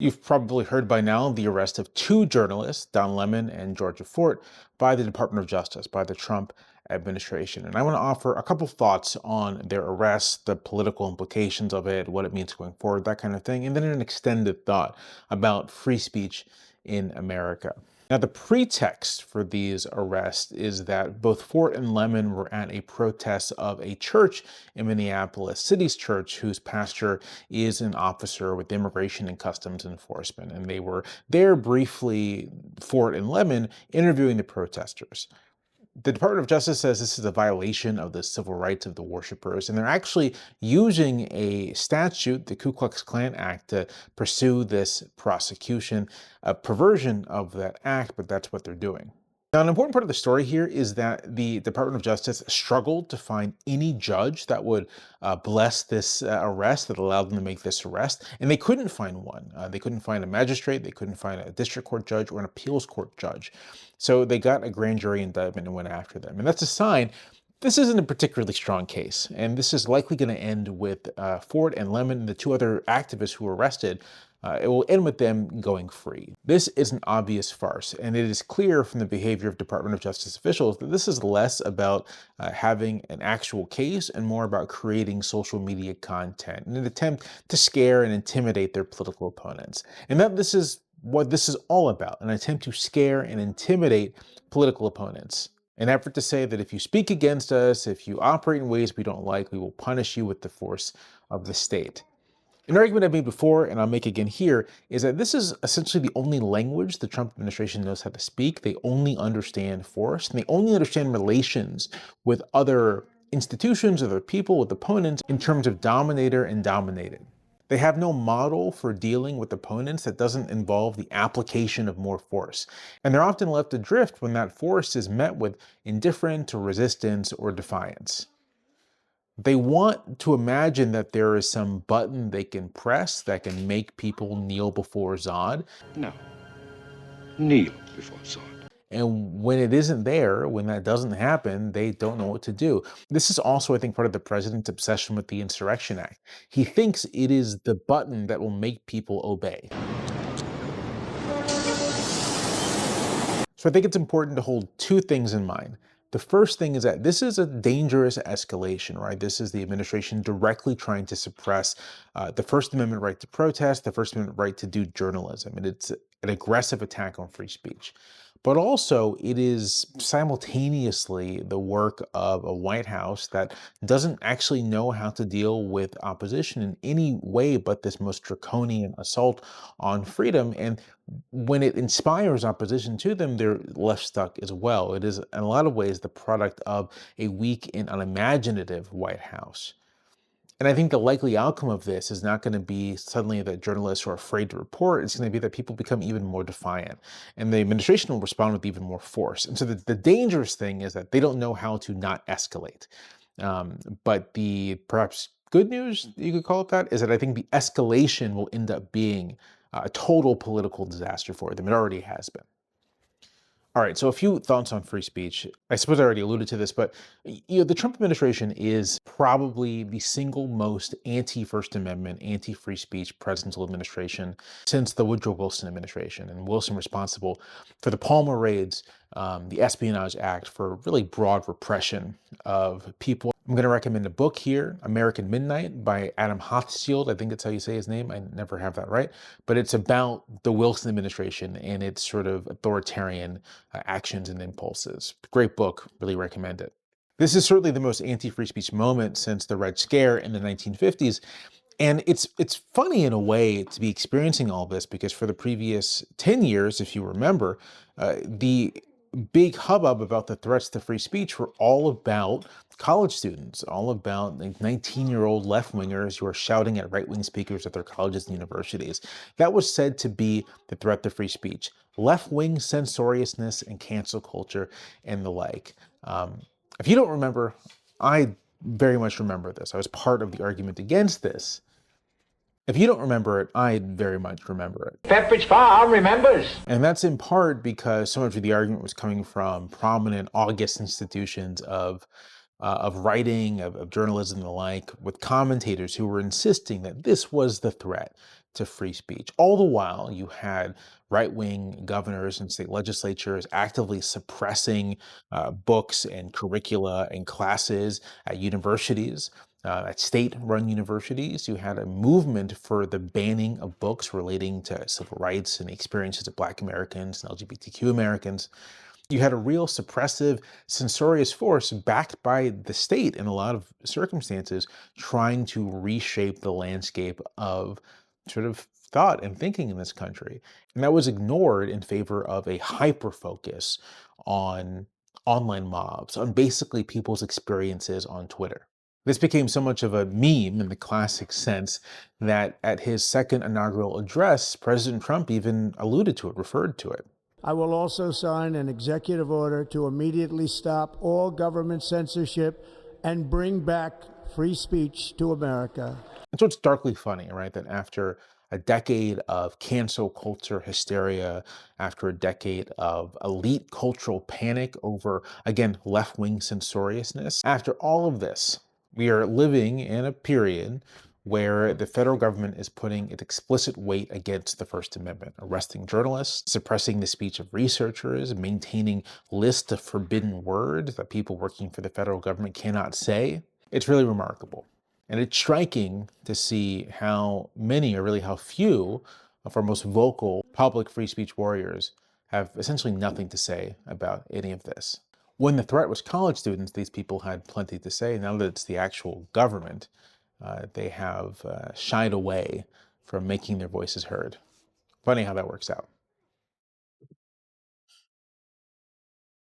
You've probably heard by now the arrest of two journalists, Don Lemon and Georgia Fort, by the Department of Justice, by the Trump administration. And I want to offer a couple thoughts on their arrest, the political implications of it, what it means going forward, that kind of thing, and then an extended thought about free speech in America. Now, the pretext for these arrests is that both Fort and Lemon were at a protest of a church in Minneapolis, City's Church, whose pastor is an officer with Immigration and Customs Enforcement. And they were there briefly, Fort and Lemon, interviewing the protesters. The Department of Justice says this is a violation of the civil rights of the worshipers, and they're actually using a statute, the Ku Klux Klan Act, to pursue this prosecution, a perversion of that act, but that's what they're doing. Now, an important part of the story here is that the Department of Justice struggled to find any judge that would bless this arrest, that allowed them to make this arrest, and they couldn't find one. They couldn't find a magistrate, they couldn't find a district court judge or an appeals court judge. So they got a grand jury indictment and went after them. And that's a sign this isn't a particularly strong case, and this is likely going to end with Ford and Lemon and the two other activists who were arrested. It will end with them going free. This is an obvious farce, and it is clear from the behavior of Department of Justice officials that this is less about having an actual case and more about creating social media content in an attempt to scare and intimidate their political opponents. And that this is what this is all about, an attempt to scare and intimidate political opponents. An effort to say that if you speak against us, if you operate in ways we don't like, we will punish you with the force of the state. An argument I've made before, and I'll make again here, is that this is essentially the only language the Trump administration knows how to speak. They only understand force, and they only understand relations with other institutions, other people, with opponents in terms of dominator and dominated. They have no model for dealing with opponents that doesn't involve the application of more force. And they're often left adrift when that force is met with indifference or resistance or defiance. They want to imagine that there is some button they can press that can make people kneel before Zod. No. Kneel before Zod. And when it isn't there, when that doesn't happen, they don't know what to do. This is also, I think, part of the president's obsession with the Insurrection Act. He thinks it is the button that will make people obey. So I think it's important to hold two things in mind. The first thing is that this is a dangerous escalation, right? This is the administration directly trying to suppress the First Amendment right to protest, the First Amendment right to do journalism, and it's an aggressive attack on free speech. But also, it is simultaneously the work of a White House that doesn't actually know how to deal with opposition in any way but this most draconian assault on freedom. And when it inspires opposition to them, they're left stuck as well. It is, in a lot of ways, the product of a weak and unimaginative White House. And I think the likely outcome of this is not going to be suddenly that journalists are afraid to report. It's going to be that people become even more defiant, and the administration will respond with even more force. And so the dangerous thing is that they don't know how to not escalate. But the perhaps good news, you could call it that, is that I think the escalation will end up being a total political disaster for them. It already has been. All right, so a few thoughts on free speech. I suppose I already alluded to this, but the Trump administration is probably the single most anti-First Amendment, anti-free speech presidential administration since the Woodrow Wilson administration, and Wilson responsible for the Palmer raids, the Espionage Act, for really broad repression of people. I'm going to recommend a book here, American Midnight by Adam Hochschild. I think that's how you say his name. I never have that right. But it's about the Wilson administration and its sort of authoritarian actions and impulses. Great book. Really recommend it. This is certainly the most anti-free speech moment since the Red Scare in the 1950s. And it's funny in a way to be experiencing all this because for the previous 10 years, if you remember, the big hubbub about the threats to free speech were all about college students, all about 19-year-old left-wingers who are shouting at right-wing speakers at their colleges and universities. That was said to be the threat to free speech. Left-wing censoriousness and cancel culture and the like. If you don't remember, I very much remember this. I was part of the argument against this. If you don't remember it, I very much remember it. Pepperidge Farm remembers. And that's in part because so much of the argument was coming from prominent august institutions of writing, of journalism and the like, with commentators who were insisting that this was the threat, to free speech. All the while, you had right-wing governors and state legislatures actively suppressing books and curricula and classes at universities. At state-run universities, you had a movement for the banning of books relating to civil rights and the experiences of Black Americans and LGBTQ Americans. You had a real suppressive, censorious force backed by the state in a lot of circumstances, trying to reshape the landscape of sort of thought and thinking in this country. And that was ignored in favor of a hyper focus on online mobs, on basically people's experiences on Twitter. This became so much of a meme in the classic sense that at his second inaugural address, President Trump even alluded to it, referred to it. I will also sign an executive order to immediately stop all government censorship and bring back free speech to America. And so it's darkly funny, right, that after a decade of cancel culture hysteria, after a decade of elite cultural panic over, again, left-wing censoriousness, after all of this, we are living in a period where the federal government is putting its explicit weight against the First Amendment, arresting journalists, suppressing the speech of researchers, maintaining lists of forbidden words that people working for the federal government cannot say. It's really remarkable. And it's striking to see how many, or really how few, of our most vocal public free speech warriors have essentially nothing to say about any of this. When the threat was college students, these people had plenty to say. Now that it's the actual government, they have shied away from making their voices heard. Funny how that works out.